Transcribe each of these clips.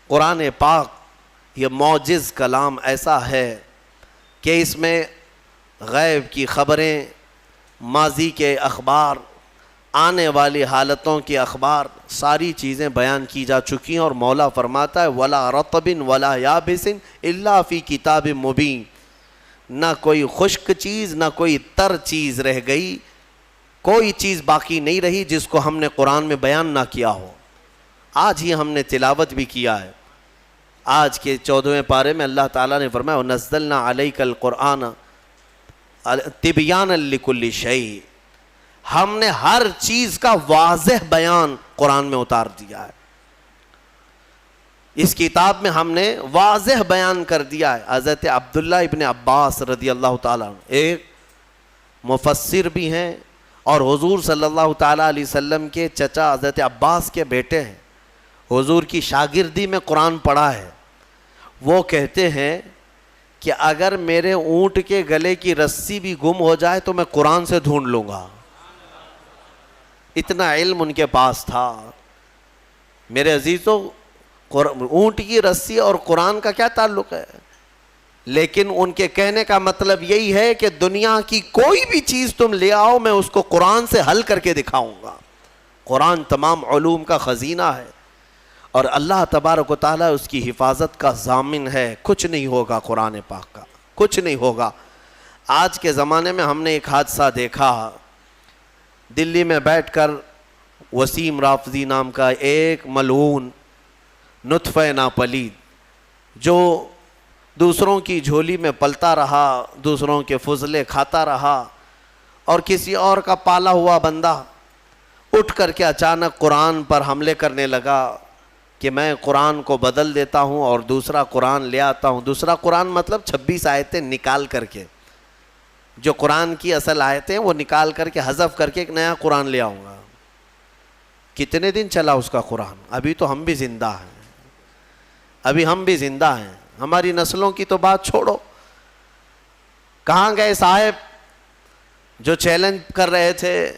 قرآن پاک یہ معجز کلام ایسا ہے کہ اس میں غیب کی خبریں، ماضی کے اخبار، آنے والی حالتوں کے اخبار، ساری چیزیں بیان کی جا چکی ہیں، اور مولا فرماتا ہے وَلَا رَطْبٍ وَلَا يَابِسٍ إِلَّا فِي كِتَابٍ مُبِينٍ، نہ کوئی خشک چیز نہ کوئی تر چیز رہ گئی، کوئی چیز باقی نہیں رہی جس کو ہم نے قرآن میں بیان نہ کیا ہو۔ آج ہی ہم نے تلاوت بھی کیا ہے، آج کے 14ویں پارے میں اللہ تعالیٰ نے فرمایا وَنَزَّلْنَا عَلَيْكَ الْقُرْآنَ تِبْيَانًا لِكُلِّ شَيْءٍ، ہم نے ہر چیز کا واضح بیان قرآن میں اتار دیا ہے۔ اس کتاب میں ہم نے واضح بیان کر دیا ہے۔ حضرت عبداللہ ابن عباس رضی اللہ تعالیٰ عنہ ایک مفسر بھی ہیں اور حضور صلی اللہ تعالیٰ علیہ وسلم کے چچا حضرت عباس کے بیٹے ہیں، حضور کی شاگردی میں قرآن پڑھا ہے۔ وہ کہتے ہیں کہ اگر میرے اونٹ کے گلے کی رسی بھی گم ہو جائے تو میں قرآن سے ڈھونڈ لوں گا، اتنا علم ان کے پاس تھا۔ میرے عزیزو، اونٹ کی رسی اور قرآن کا کیا تعلق ہے؟ لیکن ان کے کہنے کا مطلب یہی ہے کہ دنیا کی کوئی بھی چیز تم لے آؤ میں اس کو قرآن سے حل کر کے دکھاؤں گا۔ قرآن تمام علوم کا خزینہ ہے اور اللہ تبارک و تعالیٰ اس کی حفاظت کا ضامن ہے، کچھ نہیں ہوگا قرآن پاک کا، کچھ نہیں ہوگا۔ آج کے زمانے میں ہم نے ایک حادثہ دیکھا، دلی میں بیٹھ کر وسیم رافضی نام کا ایک ملعون نطفہ ناپلید جو دوسروں کی جھولی میں پلتا رہا، دوسروں کے فضلے کھاتا رہا، اور کسی اور کا پالا ہوا بندہ اٹھ کر کے اچانک قرآن پر حملے کرنے لگا کہ میں قرآن کو بدل دیتا ہوں اور دوسرا قرآن لے آتا ہوں۔ دوسرا قرآن مطلب 26 آیتیں نکال کر کے، جو قرآن کی اصل آیتیں وہ نکال کر کے حذف کر کے ایک نیا قرآن لے آؤں گا۔ کتنے دن چلا اس کا قرآن؟ ابھی تو ہم بھی زندہ ہیں، ابھی ہم بھی زندہ ہیں، ہماری نسلوں کی تو بات چھوڑو۔ کہاں گئے صاحب جو چیلنج کر رہے تھے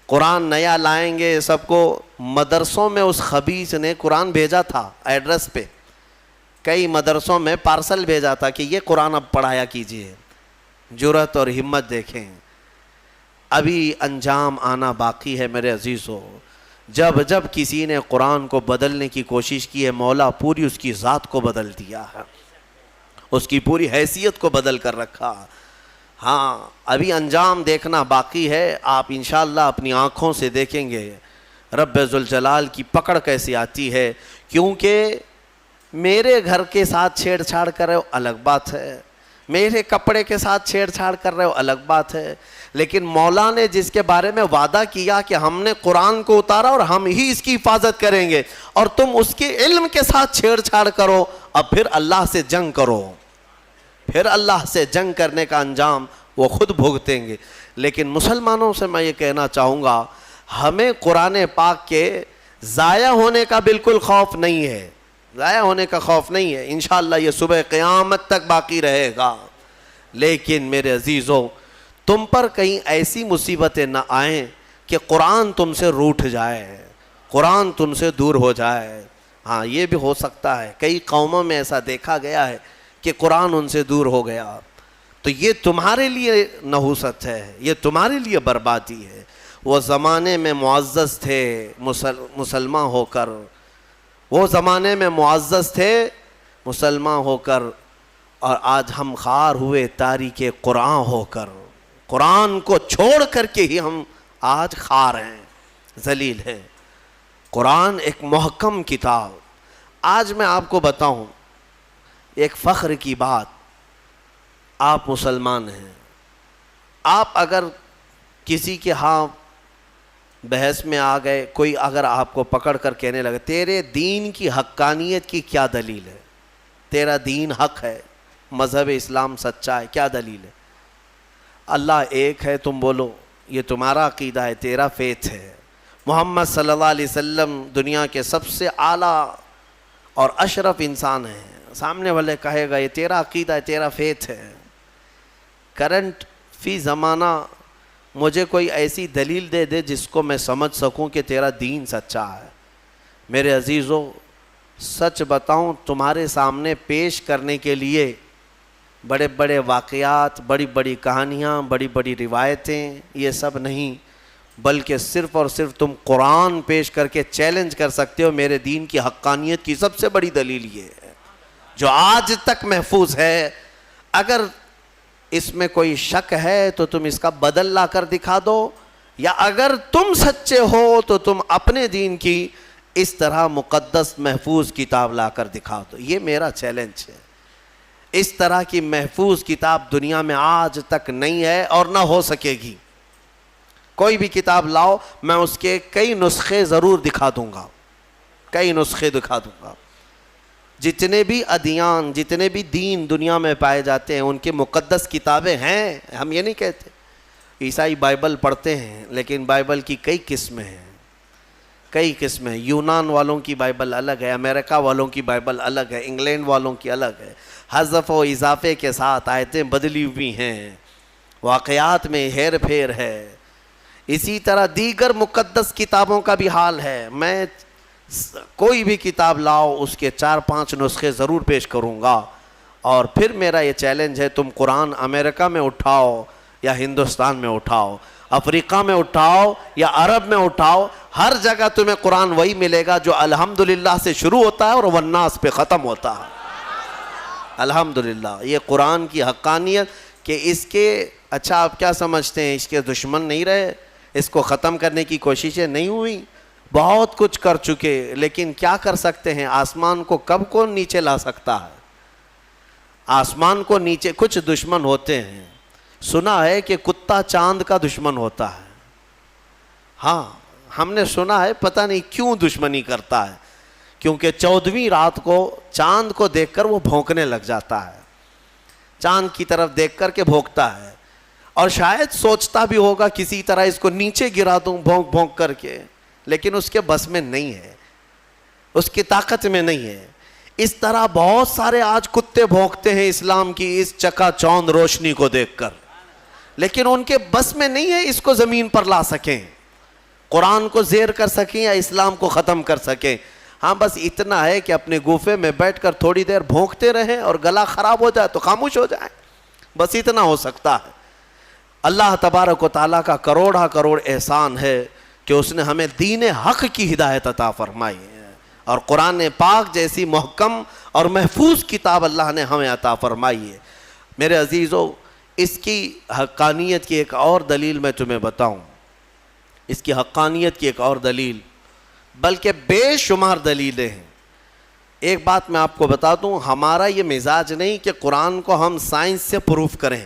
قرآن نیا لائیں گے سب کو؟ مدرسوں میں اس خبیث نے قرآن بھیجا تھا ایڈریس پہ، کئی مدرسوں میں پارسل بھیجا تھا کہ یہ قرآن اب پڑھایا کیجئے۔ جرأت اور ہمت دیکھیں، ابھی انجام آنا باقی ہے میرے عزیزو۔ جب جب کسی نے قرآن کو بدلنے کی کوشش کی ہے، مولا پوری اس کی ذات کو بدل دیا ہے، اس کی پوری حیثیت کو بدل کر رکھا۔ ہاں ابھی انجام دیکھنا باقی ہے، آپ انشاءاللہ اپنی آنکھوں سے دیکھیں گے رب ذوالجلال کی پکڑ کیسی آتی ہے۔ کیونکہ میرے گھر کے ساتھ چھیڑ چھاڑ کر رہے ہو الگ بات ہے، میرے کپڑے کے ساتھ چھیڑ چھاڑ کر رہے ہو الگ بات ہے، لیکن مولا نے جس کے بارے میں وعدہ کیا کہ ہم نے قرآن کو اتارا اور ہم ہی اس کی حفاظت کریں گے، اور تم اس کے علم کے ساتھ چھیڑ چھاڑ کرو، اب پھر اللہ سے جنگ کرو، پھر اللہ سے جنگ کرنے کا انجام وہ خود بھگتیں گے۔ لیکن مسلمانوں سے میں یہ کہنا چاہوں گا، ہمیں قرآن پاک کے ضائع ہونے کا بالکل خوف نہیں ہے، ضائع ہونے کا خوف نہیں ہے، انشاءاللہ یہ صبح قیامت تک باقی رہے گا۔ لیکن میرے عزیزوں، تم پر کہیں ایسی مصیبتیں نہ آئیں کہ قرآن تم سے روٹھ جائے، قرآن تم سے دور ہو جائے۔ ہاں یہ بھی ہو سکتا ہے، کئی قوموں میں ایسا دیکھا گیا ہے کہ قرآن ان سے دور ہو گیا، تو یہ تمہارے لیے نحوست ہے، یہ تمہارے لیے بربادی ہے۔ وہ زمانے میں معزز تھے مسلمان ہو کر، وہ زمانے میں معزز تھے مسلمان ہو کر، اور آج ہم خوار ہوئے تاریک قرآن ہو کر، قرآن کو چھوڑ کر کے ہی ہم آج خوار ہیں، ذلیل ہیں۔ قرآن ایک محکم کتاب۔ آج میں آپ کو بتاؤں ایک فخر کی بات، آپ مسلمان ہیں، آپ اگر کسی کے ہاں بحث میں آ گئے، کوئی اگر آپ کو پکڑ کر کہنے لگے تیرے دین کی حقانیت کی کیا دلیل ہے، تیرا دین حق ہے، مذہب اسلام سچا ہے، کیا دلیل ہے؟ اللہ ایک ہے تم بولو، یہ تمہارا عقیدہ ہے، تیرا فیتھ ہے۔ محمد صلی اللہ علیہ وسلم دنیا کے سب سے اعلیٰ اور اشرف انسان ہیں، سامنے والے کہے گا یہ تیرا عقیدہ ہے، تیرا فیتھ ہے۔ کرنٹ فی زمانہ مجھے کوئی ایسی دلیل دے دے جس کو میں سمجھ سکوں کہ تیرا دین سچا ہے۔ میرے عزیزو، سچ بتاؤں تمہارے سامنے پیش کرنے کے لیے بڑے بڑے واقعات، بڑی بڑی کہانیاں، بڑی بڑی روایتیں، یہ سب نہیں، بلکہ صرف اور صرف تم قرآن پیش کر کے چیلنج کر سکتے ہو میرے دین کی حقانیت کی سب سے بڑی دلیل یہ ہے جو آج تک محفوظ ہے۔ اگر اس میں کوئی شک ہے تو تم اس کا بدل لا کر دکھا دو، یا اگر تم سچے ہو تو تم اپنے دین کی اس طرح مقدس محفوظ کتاب لا کر دکھا دو۔ یہ میرا چیلنج ہے۔ اس طرح کی محفوظ کتاب دنیا میں آج تک نہیں ہے اور نہ ہو سکے گی۔ کوئی بھی کتاب لاؤ، میں اس کے کئی نسخے ضرور دکھا دوں گا، کئی نسخے دکھا دوں گا۔ جتنے بھی ادیان، جتنے بھی دین دنیا میں پائے جاتے ہیں ان کی مقدس کتابیں ہیں، ہم یہ نہیں کہتے۔ عیسائی بائبل پڑھتے ہیں لیکن بائبل کی کئی قسمیں ہیں، کئی قسمیں۔ یونان والوں کی بائبل الگ ہے، امریکہ والوں کی بائبل الگ ہے، انگلینڈ والوں کی الگ ہے، حذف و اضافے کے ساتھ آیتیں بدلی ہوئی ہیں، واقعات میں ہیر پھیر ہے۔ اسی طرح دیگر مقدس کتابوں کا بھی حال ہے۔ میں کوئی بھی کتاب لاؤ اس کے 4-5 نسخے ضرور پیش کروں گا، اور پھر میرا یہ چیلنج ہے تم قرآن امریکہ میں اٹھاؤ یا ہندوستان میں اٹھاؤ، افریقہ میں اٹھاؤ یا عرب میں اٹھاؤ، ہر جگہ تمہیں قرآن وہی ملے گا جو الحمدللہ سے شروع ہوتا ہے اور والناس پہ ختم ہوتا ہے۔ الحمدللہ، یہ قرآن کی حقانیت کہ اس کے، اچھا آپ کیا سمجھتے ہیں اس کے دشمن نہیں رہے، اس کو ختم کرنے کی کوششیں نہیں ہوئی؟ بہت کچھ کر چکے، لیکن کیا کر سکتے ہیں؟ آسمان کو کب کون نیچے لا سکتا ہے؟ آسمان کو نیچے، کچھ دشمن ہوتے ہیں، سنا ہے کہ کتا چاند کا دشمن ہوتا ہے۔ ہاں ہم نے سنا ہے، پتہ نہیں کیوں دشمنی کرتا ہے، کیونکہ 14ویں رات کو چاند کو دیکھ کر وہ بھونکنے لگ جاتا ہے، چاند کی طرف دیکھ کر کے بھونکتا ہے، اور شاید سوچتا بھی ہوگا کسی طرح اس کو نیچے گرا دوں بھونک بھونک کر کے، لیکن اس کے بس میں نہیں ہے، اس کی طاقت میں نہیں ہے۔ اس طرح بہت سارے آج کتے بھونکتے ہیں اسلام کی اس چکا چوند روشنی کو دیکھ کر، لیکن ان کے بس میں نہیں ہے اس کو زمین پر لا سکیں، قرآن کو زیر کر سکیں یا اسلام کو ختم کر سکیں۔ ہاں بس اتنا ہے کہ اپنے گوفے میں بیٹھ کر تھوڑی دیر بھونکتے رہیں، اور گلا خراب ہو جائے تو خاموش ہو جائیں، بس اتنا ہو سکتا ہے۔ اللہ تبارک و تعالیٰ کا کروڑا کروڑ احسان ہے کہ اس نے ہمیں دین حق کی ہدایت عطا فرمائی ہے، اور قرآن پاک جیسی محکم اور محفوظ کتاب اللہ نے ہمیں عطا فرمائی ہے۔ میرے عزیزو، اس کی حقانیت کی ایک اور دلیل میں تمہیں بتاؤں، اس کی حقانیت کی ایک اور دلیل، بلکہ بے شمار دلیلیں ہیں۔ ایک بات میں آپ کو بتا دوں، ہمارا یہ مزاج نہیں کہ قرآن کو ہم سائنس سے پروف کریں،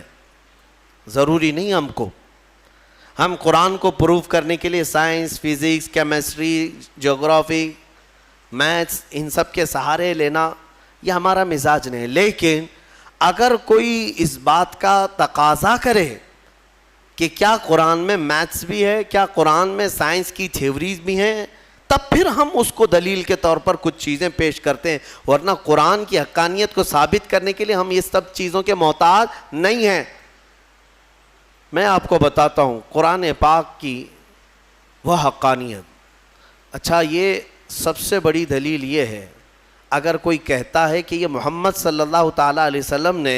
ضروری نہیں ہم کو۔ ہم قرآن کو پروف کرنے کے لیے سائنس، فزکس، کیمسٹری، جغرافی، میتھس، ان سب کے سہارے لینا یہ ہمارا مزاج نہیں، لیکن اگر کوئی اس بات کا تقاضا کرے کہ کیا قرآن میں میتھس بھی ہے، کیا قرآن میں سائنس کی تھیوریز بھی ہیں، تب پھر ہم اس کو دلیل کے طور پر کچھ چیزیں پیش کرتے ہیں، ورنہ قرآن کی حقانیت کو ثابت کرنے کے لیے ہم یہ سب چیزوں کے محتاج نہیں ہیں۔ میں آپ کو بتاتا ہوں قرآن پاک کی وہ حقانیت۔ اچھا، یہ سب سے بڑی دلیل یہ ہے، اگر کوئی کہتا ہے کہ یہ محمد صلی اللہ تعالیٰ علیہ وسلم نے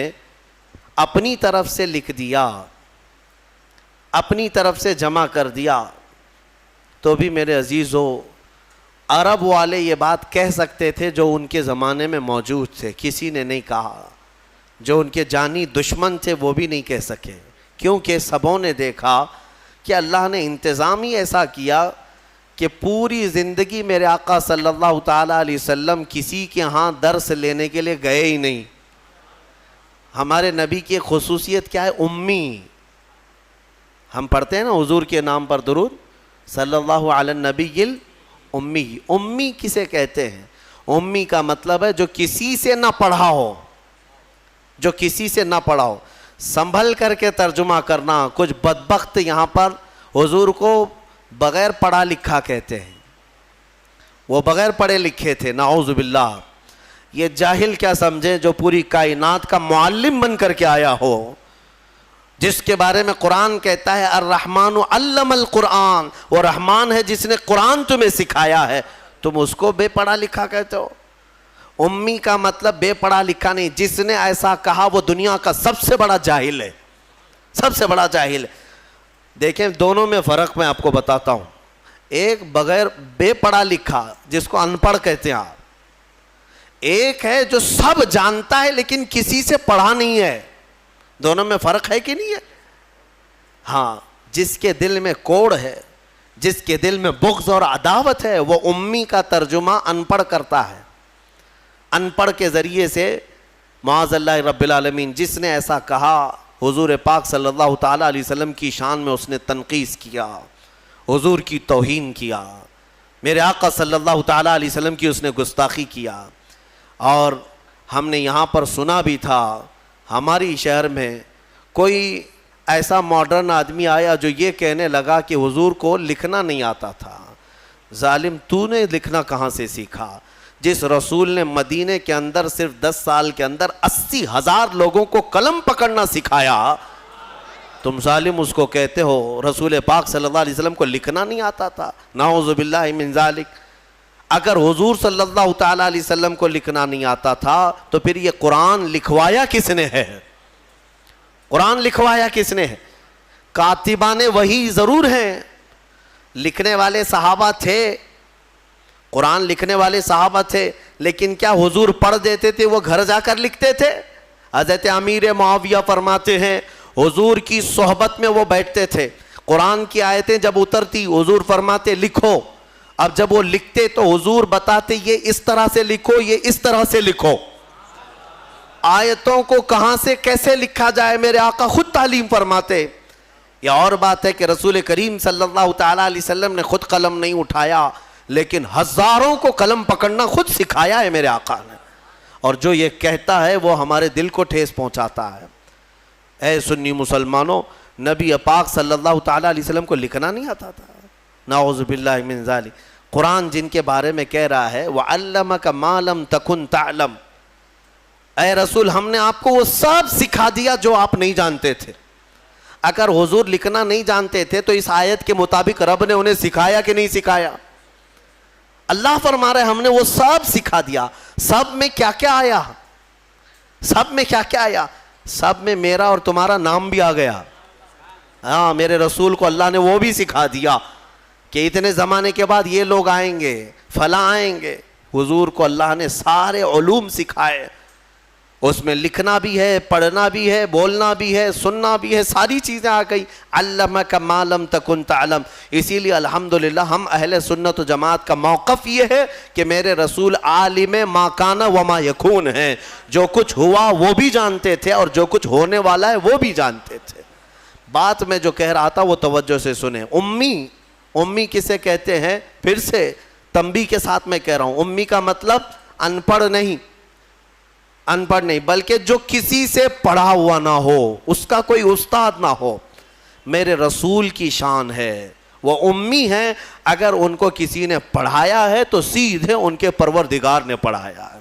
اپنی طرف سے لکھ دیا، اپنی طرف سے جمع کر دیا، تو بھی میرے عزیزو عرب والے یہ بات کہہ سکتے تھے جو ان کے زمانے میں موجود تھے، کسی نے نہیں کہا۔ جو ان کے جانی دشمن تھے وہ بھی نہیں کہہ سکے، کیونکہ سبوں نے دیکھا کہ اللہ نے انتظام ہی ایسا کیا کہ پوری زندگی میرے آقا صلی اللہ تعالیٰ علیہ وسلم کسی کے ہاں درس لینے کے لیے گئے ہی نہیں۔ ہمارے نبی کی خصوصیت کیا ہے؟ امی۔ ہم پڑھتے ہیں نا حضور کے نام پر درود، صلی اللہ علی النبی الامی۔ امی کسے کہتے ہیں؟ امی کا مطلب ہے جو کسی سے نہ پڑھا ہو، جو کسی سے نہ پڑھا ہو۔ سنبھل کر کے ترجمہ کرنا، کچھ بدبخت یہاں پر حضور کو بغیر پڑھا لکھا کہتے ہیں، وہ بغیر پڑھے لکھے تھے، نعوذ باللہ۔ یہ جاہل کیا سمجھے جو پوری کائنات کا معلم بن کر کے آیا ہو، جس کے بارے میں قرآن کہتا ہے الرحمن علم القرآن، وہ رحمان ہے جس نے قرآن تمہیں سکھایا ہے، تم اس کو بے پڑھا لکھا کہتے ہو؟ امی کا مطلب بے پڑھا لکھا نہیں. جس نے ایسا کہا وہ دنیا کا سب سے بڑا جاہل ہے, سب سے بڑا جاہل ہے. دیکھیں دونوں میں فرق میں آپ کو بتاتا ہوں. ایک بغیر بے پڑھا لکھا جس کو ان پڑھ کہتے ہیں آپ, ایک ہے جو سب جانتا ہے لیکن کسی سے پڑھا نہیں ہے. دونوں میں فرق ہے کہ نہیں ہے؟ ہاں, جس کے دل میں کوڑ ہے, جس کے دل میں بغض اور عداوت ہے, وہ امی کا ترجمہ ان پڑھ کرتا ہے. ان پڑھ کے ذریعے سے معاذ اللہ رب العالمین جس نے ایسا کہا, حضور پاک صلی اللہ تعالیٰ علیہ وسلم کی شان میں اس نے تنقیص کیا, حضور کی توہین کیا, میرے آقا صلی اللہ تعالیٰ علیہ وسلم کی اس نے گستاخی کیا. اور ہم نے یہاں پر سنا بھی تھا, ہماری شہر میں کوئی ایسا ماڈرن آدمی آیا جو یہ کہنے لگا کہ حضور کو لکھنا نہیں آتا تھا. ظالم, تو نے لکھنا کہاں سے سیکھا؟ جس رسول نے مدینے کے اندر صرف 10 سال کے اندر 80,000 لوگوں کو قلم پکڑنا سکھایا, تم ظالم اس کو کہتے ہو رسول پاک صلی اللہ علیہ وسلم کو لکھنا نہیں آتا تھا. نعوذ باللہ من ذالک. اگر حضور صلی اللہ تعالیٰ علیہ وسلم کو لکھنا نہیں آتا تھا تو پھر یہ قرآن لکھوایا کس نے ہے؟ قرآن لکھوایا کس نے ہے؟ کاتبان وحی ضرور ہیں, لکھنے والے صحابہ تھے, قرآن لکھنے والے صحابہ تھے, لیکن کیا حضور پڑھ دیتے تھے وہ گھر جا کر لکھتے تھے؟ حضرت امیر معاویہ فرماتے ہیں حضور کی صحبت میں وہ بیٹھتے تھے, قرآن کی آیتیں جب اترتی حضور فرماتے لکھو. اب جب وہ لکھتے تو حضور بتاتے یہ اس طرح سے لکھو, یہ اس طرح سے لکھو. آیتوں کو کہاں سے کیسے لکھا جائے میرے آقا خود تعلیم فرماتے. یہ اور بات ہے کہ رسول کریم صلی اللہ تعالیٰ علیہ وسلم نے خود قلم نہیں اٹھایا, لیکن ہزاروں کو قلم پکڑنا خود سکھایا ہے میرے آقا نے. اور جو یہ کہتا ہے وہ ہمارے دل کو ٹھیس پہنچاتا ہے. اے سنی مسلمانوں, نبی پاک صلی اللہ تعالیٰ علیہ وسلم کو لکھنا نہیں آتا تھا. نعوذ باللہ من ذالک. قرآن جن کے بارے میں کہہ رہا ہے وَعَلَّمَكَ مَا لَمْ تَكُنْ تَعْلَمْ, اے رسول ہم نے آپ کو وہ سب سکھا دیا جو آپ نہیں جانتے تھے. اگر حضور لکھنا نہیں جانتے تھے تو اس آیت کے مطابق رب نے انہیں سکھایا کہ نہیں سکھایا؟ اللہ فرما رہے ہم نے وہ سب سکھا دیا. سب میں کیا کیا آیا؟ سب میں کیا کیا آیا؟ سب میں میرا اور تمہارا نام بھی آ گیا. ہاں, میرے رسول کو اللہ نے وہ بھی سکھا دیا کہ اتنے زمانے کے بعد یہ لوگ آئیں گے, فلاں آئیں گے. حضور کو اللہ نے سارے علوم سکھائے, اس میں لکھنا بھی ہے, پڑھنا بھی ہے, بولنا بھی ہے, سننا بھی ہے, ساری چیزیں آ گئی. علمک ما لم تکن تعلم. اسی لیے الحمدللہ ہم اہل سنت و جماعت کا موقف یہ ہے کہ میرے رسول عالم ما کان و ما یکون ہیں. جو کچھ ہوا وہ بھی جانتے تھے اور جو کچھ ہونے والا ہے وہ بھی جانتے تھے. بات میں جو کہہ رہا تھا وہ توجہ سے سنیں. امی کسے کہتے ہیں؟ پھر سے تنبیہ کے ساتھ میں کہہ رہا ہوں, امی کا مطلب ان پڑھ نہیں, بلکہ جو کسی سے پڑھا ہوا نہ ہو, اس کا کوئی استاد نہ ہو. میرے رسول کی شان ہے وہ امی ہیں. اگر ان کو کسی نے پڑھایا ہے تو سیدھے ان کے پروردگار نے پڑھایا ہے.